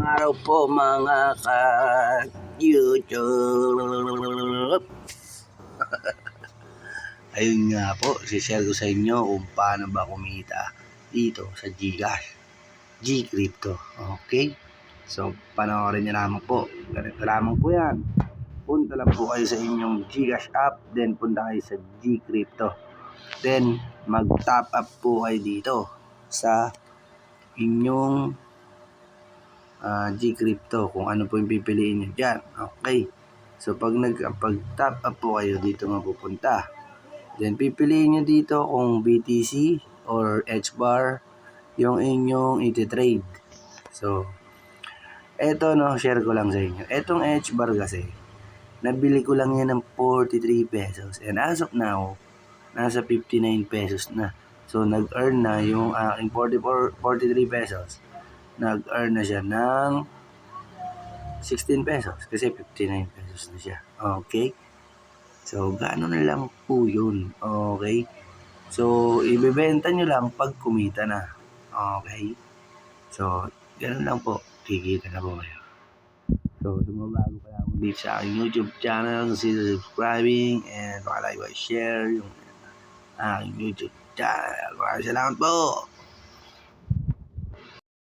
Magandang araw po mga ka-YouTube. Ayun nga po, share ko sa inyo kung paano ba kumita dito sa GCash, G-Crypto. Okay? So, panoorin nyo lamang po. Ganito lamang po yan. Punta lang po kayo sa inyong GCash app, then punta kayo sa G-Crypto. Then, mag-top up po kayo dito sa inyong G-Crypto, kung ano po yung pipiliin nyo dyan. Okay. So, pag top up po kayo, dito mapupunta. Then, pipiliin nyo dito kung BTC or HBAR yung inyong iti-trade. So, eto share ko lang sa inyo. Etong HBAR kasi, nabili ko lang yan ng 43 pesos. And as of now, nasa 59 pesos na. So, nag-earn na yung aking 43 pesos. Nag-earn na siya ng 16 pesos kasi 59 pesos na siya. Okay? So, gano'n na lang po yun. Okay? So, ibebenta nyo lang pag kumita na. Okay? So, gano'n lang po. Kikita na po kayo. So, sumabago pa lang dito sa aking YouTube channel. Consider subscribing and like, share yung aking YouTube channel. Maraming salamat po.